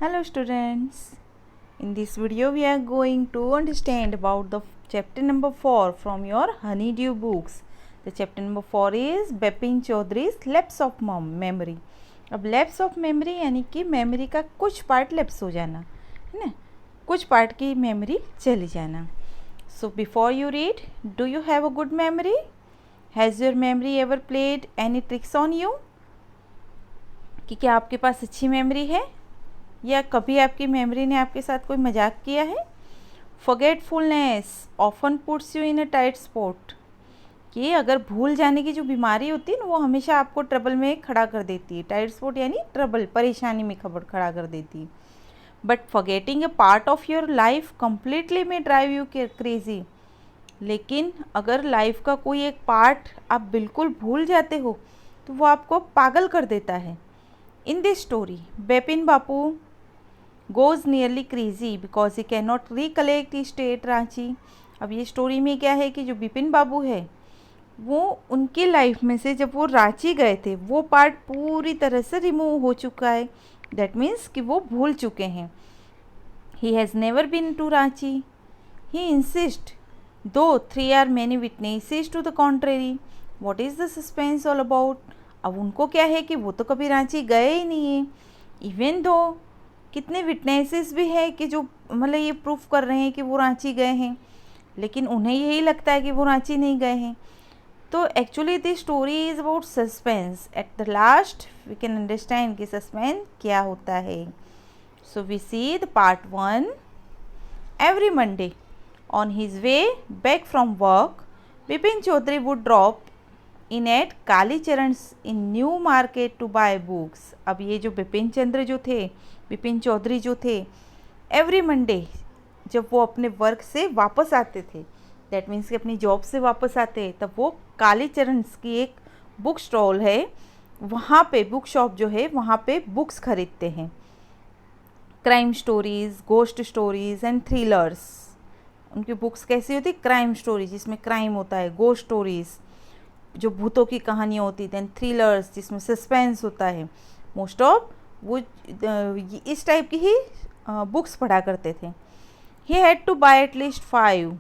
Hello students, in this video we are going to understand about the chapter number 4 from your Honeydew books. The chapter number 4 is Bipin Chaudhary's Lapse of Memory. अब lapse of memory यानी कि memory का कुछ part lapse हो जाना है ना, कुछ पार्ट की मेमोरी चली जाना. So before you read, do you have a good memory? Has your memory ever played any tricks on you? कि क्या आपके पास अच्छी मेमोरी है या कभी आपकी मेमोरी ने आपके साथ कोई मजाक किया है? Forgetfulness often puts you in a tight spot. कि अगर भूल जाने की जो बीमारी होती है ना, वो हमेशा आपको ट्रबल में खड़ा कर देती है. टाइट स्पॉट यानी ट्रबल, परेशानी में खड़ा कर देती है. But forgetting a part of your life completely में ड्राइव यू क्रेजी. लेकिन अगर लाइफ का कोई एक पार्ट आप बिल्कुल भूल जाते हो तो वो आपको पागल कर देता है. In this story Bipin Bapu goes nearly crazy because he cannot recollect his state Ranchi. अब ये स्टोरी में क्या है कि जो बिपिन बाबू है वो उनकी लाइफ में से जब वो रांची गए थे वो पार्ट पूरी तरह से रिमूव हो चुका है. दैट मीन्स कि वो भूल चुके हैं. He has never been to Ranchi. He insist though 3 are many witnesses to the contrary. What is the suspense all about? अब उनको क्या है कि वो तो कभी रांची गए ही नहीं है. इवन दो कितने विटनेसेस भी हैं कि जो मतलब ये प्रूफ कर रहे हैं कि वो रांची गए हैं, लेकिन उन्हें यही लगता है कि वो रांची नहीं गए हैं. तो actually this story is about suspense. At the last we can understand कि सस्पेंस क्या होता है. So we see the part 1. Every Monday on his way back from work Bipin Chaudhuri would drop in at Kalicharan's in New Market to buy books. अब ये जो बिपिन चौधरी जो थे every Monday जब वो अपने वर्क से वापस आते थे, दैट मीन्स कि अपनी जॉब से वापस आते, तब वो कालीचरण's की एक बुक स्टॉल है वहाँ पे, बुक शॉप जो है वहाँ पे बुक्स खरीदते हैं. Crime stories, ghost stories and thrillers. उनकी बुक्स कैसी होती? क्राइम स्टोरी जिसमें क्राइम होता है, गोस्ट स्टोरीज़ जो भूतों की कहानियाँ होती हैं, दैन थ्रिलर्स जिसमें सस्पेंस होता है. मोस्ट ऑफ वो इस टाइप की ही बुक्स पढ़ा करते थे. He had to buy at least 5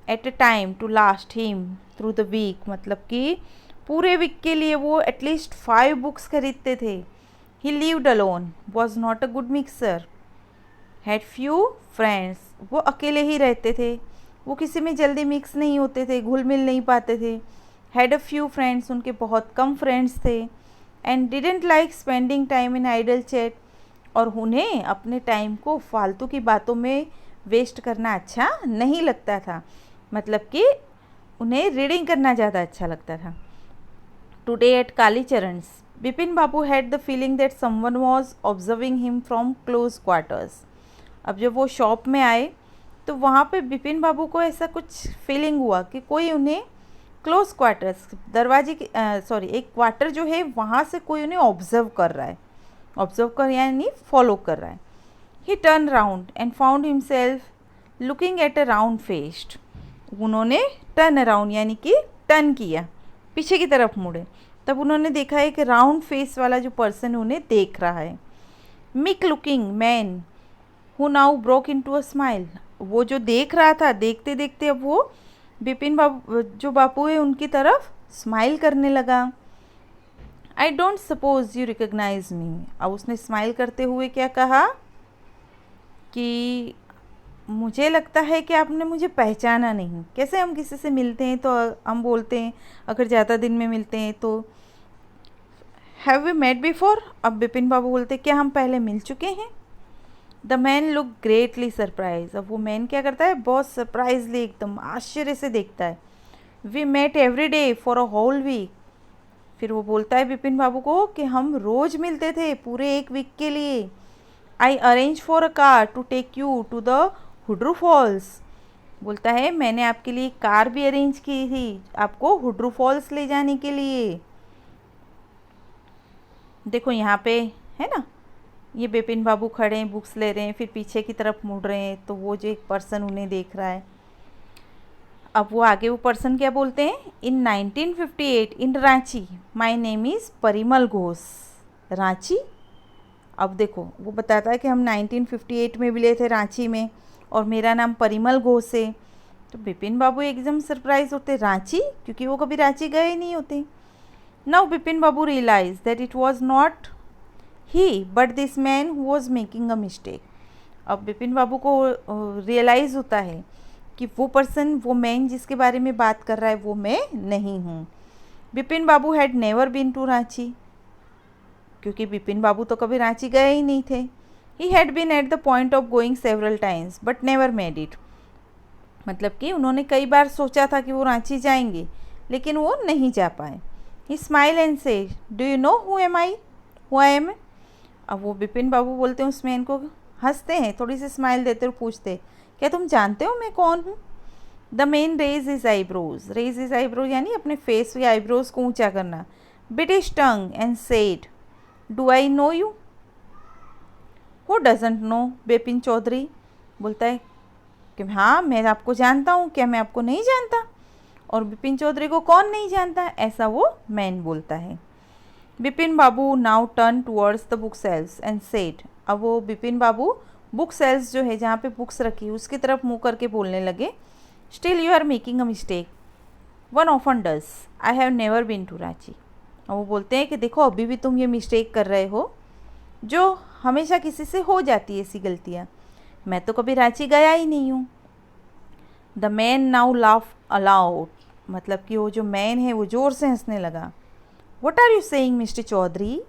at a time to last him through the week. मतलब कि पूरे वीक के लिए वो एटलीस्ट 5 बुक्स खरीदते थे. ही lived alone, was not a good mixer, had few friends. वो अकेले ही रहते थे, वो किसी में जल्दी मिक्स नहीं होते थे, घुल मिल नहीं पाते थे. हैड अ फ्यू फ्रेंड्स, उनके बहुत कम फ्रेंड्स थे. And didn't like spending time in idle chat. और उन्हें अपने टाइम को फालतू की बातों में वेस्ट करना अच्छा नहीं लगता था. मतलब कि उन्हें रीडिंग करना ज़्यादा अच्छा लगता था. Today at Kalicharan's Bipin Babu had the feeling that someone was observing him from close quarters. अब जब वो शॉप में आए तो वहाँ पे बिपिन बाबू को ऐसा कुछ फीलिंग हुआ कि कोई उन्हें क्लोज क्वार्टर्स, दरवाजे की एक क्वार्टर जो है वहाँ से कोई उन्हें ऑब्जर्व कर रहा है. ऑब्जर्व कर यानी फॉलो कर रहा है. ही turn round and found himself looking at a round faced. उन्होंने टर्न अराउंड यानी कि टर्न किया, पीछे की तरफ मुड़े, तब उन्होंने देखा है कि राउंड फेस वाला जो पर्सन उन्हें देख रहा है. Meek looking man who now broke into a smile. वो जो देख रहा था, देखते देखते अब वो बिपिन बाबू जो बापू है उनकी तरफ स्माइल करने लगा. I don't suppose you recognise me. अब उसने स्माइल करते हुए क्या कहा कि मुझे लगता है कि आपने मुझे पहचाना नहीं. कैसे हम किसी से मिलते हैं तो हम बोलते हैं, अगर ज़्यादा दिन में मिलते हैं तो हैव वी मेट बिफोर. अब बिपिन बाबू बोलते क्या हम पहले मिल चुके हैं? The man look greatly surprise. अब वो मैन क्या करता है? बहुत सरप्राइजली, एकदम आश्चर्य से देखता है. We met every day for a whole week. फिर वो बोलता है बिपिन बाबू को कि हम रोज़ मिलते थे पूरे एक वीक के लिए. I arrange for a car to take you to the Hundru Falls. बोलता है मैंने आपके लिए कार भी अरेंज की थी आपको हुड्रू फॉल्स ले जाने के लिए. देखो यहाँ पे है ना, ये बिपिन बाबू खड़े हैं, बुक्स ले रहे हैं, फिर पीछे की तरफ मुड़ रहे हैं, तो वो जो एक पर्सन उन्हें देख रहा है. अब वो आगे वो पर्सन क्या बोलते हैं? In 1958 in Ranchi my name is Parimal Ghosh. Ranchi अब देखो वो बताता है कि हम 1958 में मिले थे रांची में और मेरा नाम परिमल घोष है। तो बिपिन बाबू एकदम सरप्राइज होते, रांची, क्योंकि वो कभी रांची गए ही नहीं होते। Now Bipin Babu realise that it was not he but this man who was making a mistake. अब बिपिन बाबू को रियलाइज़ होता है कि वो पर्सन, वो मैन जिसके बारे में बात कर रहा है वो मैं नहीं हूँ। Bipin Babu had never been to Ranchi, क्योंकि बिपिन बाबू तो कभी रांची गए ही नहीं थे। He had been at the point of going several times but never made it, मतलब कि उन्होंने कई बार सोचा था कि वो रांची जाएंगे लेकिन वो नहीं जा पाए। ही स्माइल एंड से, do you know who am I, who I am. अब वो बिपिन बाबू बोलते हैं उस मैन को, हंसते हैं, थोड़ी सी स्माइल देते और पूछते, क्या तुम जानते हो मैं कौन हूँ। The man raise his eyebrows, raise his eyebrows यानी अपने फेस या आईब्रोज को ऊंचा करना। Bit his tongue and said, do I know you. Who doesn't know, Bipin Chaudhary बोलता है कि हाँ मैं आपको जानता हूँ, क्या मैं आपको नहीं जानता। और बिपिन चौधरी को कौन नहीं जानता, ऐसा वो मैन बोलता है। Bipin Babu now turn towards the book sales and said, अब वो बिपिन बाबू बुक सेल्स जो है जहाँ पे बुक्स रखी उसकी तरफ मुँह करके बोलने लगे, still you are making a mistake, one often does, I have never been to Ranchi. और वो बोलते हैं कि देखो अभी भी तुम ये मिस्टेक कर रहे हो, जो हमेशा किसी से हो जाती है ऐसी गलतियाँ, मैं तो कभी रांची गया ही नहीं हूँ। The man now laugh allowed, मतलब कि वो जो मैन है वो ज़ोर से हंसने लगा। What are you saying mister Chaudhary,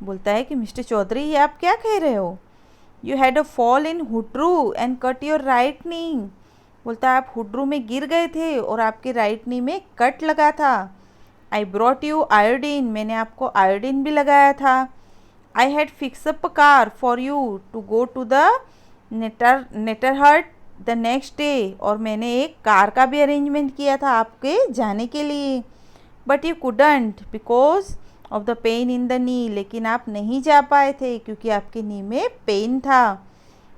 बोलता है कि मिस्टर चौधरी ये आप क्या कह रहे हो। You had a fall in Hundru and cut your right knee, बोलता है आप हुड्रू में गिर गए थे और आपके राइट नी में कट लगा था। आई ब्रॉट यू आयोडीन, मैंने आपको आयोडीन भी लगाया था। I had fix up a car for you to go to the Netarhat the next day, और मैंने एक कार का भी अरेंजमेंट किया था आपके जाने के लिए। But you couldn't because of the pain in the knee, लेकिन आप नहीं जा पाए थे क्योंकि आपके नी में पेन था।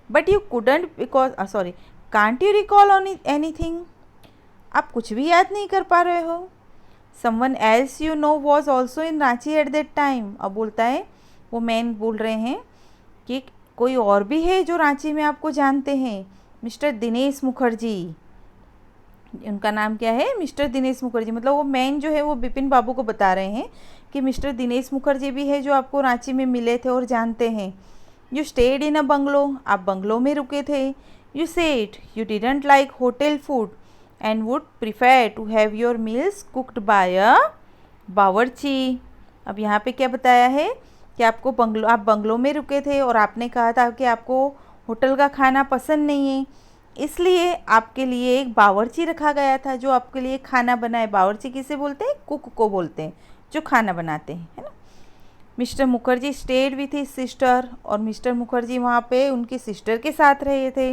But you couldn't because sorry can't you recall on anything, आप कुछ भी याद नहीं कर पा रहे हो। Someone else you know was also in Ranchi at that time, अब बोलता है वो मैन बोल रहे हैं कि कोई और भी है जो रांची में आपको जानते हैं, मिस्टर दिनेश मुखर्जी, उनका नाम क्या है, मिस्टर दिनेश मुखर्जी। मतलब वो मैन जो है वो बिपिन बाबू को बता रहे हैं कि मिस्टर दिनेश मुखर्जी भी है जो आपको रांची में मिले थे और जानते हैं। You stayed in a bungalow, आप बंगलो में रुके थे। You said you didn't like hotel food and would prefer to have your meals cooked by a bawarchi. अब यहाँ पे क्या बताया है कि आप बंगलो में रुके थे और आपने कहा था कि आपको होटल का खाना पसंद नहीं है, इसलिए आपके लिए एक बावर्ची रखा गया था जो आपके लिए खाना बनाए। बावर्ची किसे बोलते हैं, कुक को बोलते हैं जो खाना बनाते हैं, है ना। Mister Mukherjee stayed with his sister, और मिस्टर मुखर्जी वहाँ पे उनकी सिस्टर के साथ रहे थे।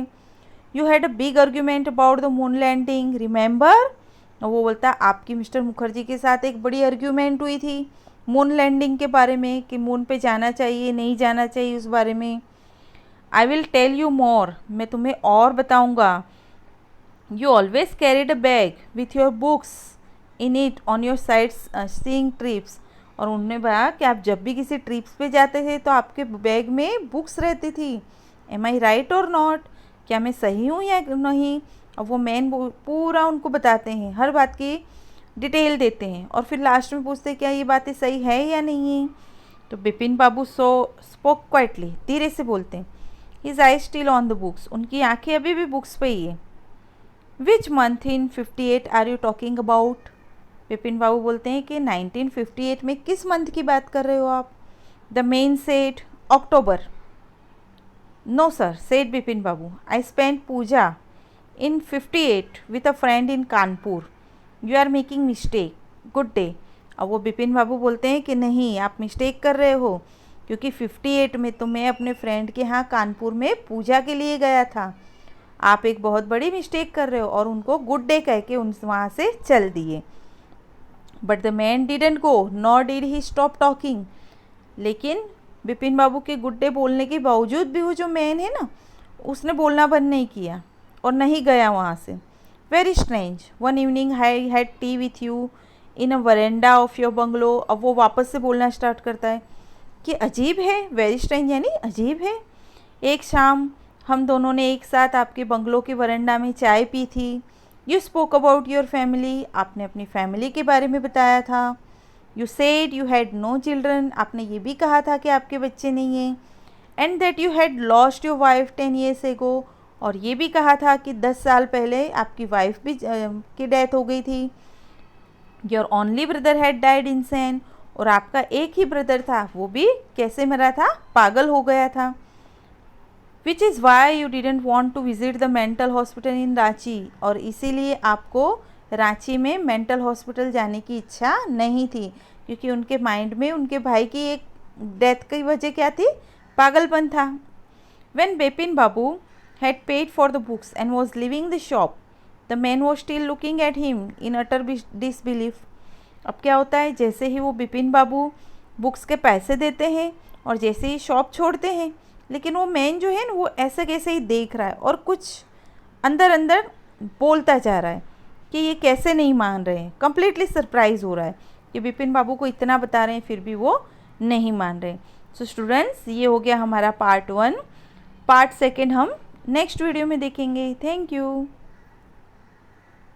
You had a big argument about the moon landing, remember. और वो बोलता है आपकी मिस्टर मुखर्जी के साथ एक बड़ी आर्ग्यूमेंट हुई थी मून लैंडिंग के बारे में कि मून पे जाना चाहिए नहीं जाना चाहिए उस बारे में। I will tell you more, मैं तुम्हें और बताऊँगा। You always carried a bag with your books in it on your sightseeing trips, और उन्होंने कहा कि आप जब भी किसी ट्रिप्स पे जाते थे तो आपके बैग में बुक्स रहती थी। एम आई राइट और नॉट, क्या मैं सही हूँ या नहीं। और वो मैन पूरा उनको बताते हैं, हर बात की डिटेल देते हैं और फिर लास्ट में पूछते हैं क्या ये बातें सही है या नहीं है। तो बिपिन बाबू स्पोक क्वाइटली, धीरे से बोलते हैं। His eye still on the books, उनकी आंखें अभी भी बुक्स पे ही है। Which month in 58 are you talking about, Bipin Babu बोलते हैं कि 1958 में किस मंथ की बात कर रहे हो आप। The man said October. No sir, said Bipin Babu, I spend Puja in 58 with a friend in Kanpur, you are making mistake, good day. अब वो बिपिन बाबू बोलते हैं कि नहीं आप मिस्टेक कर रहे हो, क्योंकि 58 में तो मैं अपने फ्रेंड के यहाँ कानपुर में पूजा के लिए गया था, आप एक बहुत बड़ी मिस्टेक कर रहे हो, और उनको गुड डे कह के उन वहाँ से चल दिए। But the man didn't go nor did he stop talking, लेकिन बिपिन बाबू के गुड डे बोलने के बावजूद भी वो जो मैन है ना उसने बोलना बंद नहीं किया और नहीं गया वहाँ से। Very strange, one evening I had T with you in a verandah of your bungalow. अब वो वापस से बोलना स्टार्ट करता है कि अजीब है, वेरी स्ट्रेंज यानी अजीब है। एक शाम हम दोनों ने एक साथ आपके बंगलो के वरांडा में चाय पी थी। You spoke about your family, आपने अपनी फैमिली के बारे में बताया था। You said you had no children, आपने ये भी कहा था कि आपके बच्चे नहीं हैं। And that you had lost your wife 10 years ago, और ये भी कहा था कि 10 साल पहले आपकी वाइफ भी की डेथ हो गई थी। Your only brother had died insane, और आपका एक ही ब्रदर था, वो भी कैसे मरा था, पागल हो गया था। Which is why you didn't want to visit the mental hospital in Ranchi, और इसीलिए आपको रांची में मेंटल हॉस्पिटल जाने की इच्छा नहीं थी, क्योंकि उनके माइंड में उनके भाई की एक डेथ की वजह क्या थी, पागलपन था। When Bipin Babu had paid for the books and was leaving the shop, the man was still looking at him in utter disbelief. अब क्या होता है, जैसे ही वो बिपिन बाबू बुक्स के पैसे देते हैं और जैसे ही शॉप छोड़ते हैं, लेकिन वो मैन जो है ना वो ऐसे कैसे ही देख रहा है और कुछ अंदर अंदर बोलता जा रहा है कि ये कैसे नहीं मान रहे हैं। कम्प्लीटली सरप्राइज हो रहा है कि बिपिन बाबू को इतना बता रहे हैं फिर भी वो नहीं मान रहे। सो स्टूडेंट्स, ये हो गया हमारा पार्ट 1। पार्ट 2 हम नेक्स्ट वीडियो में देखेंगे। Thank you.